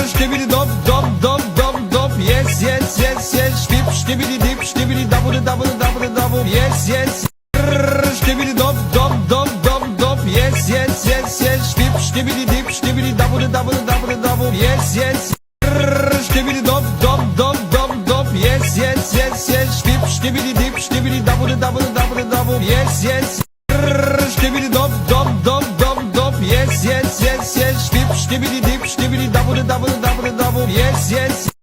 Stibidi dop dop dop dop dop. Yes yes yes yes. Stibidi dip stibidi double double double double. Yes yes. Stibidi dop dop dop dop dop. Yes yes yes yes. Stibidi dip stibidi double double double double. Yes yes. Stibidi dop dop dop dop dop. Yes yes yes yes. Stibidi dip stibidi double double double double. Yes yes. Stibidi dop dop dop dop dop. Yes yes yes yes. Stibidi dip stibidi double double double double. Yes yes.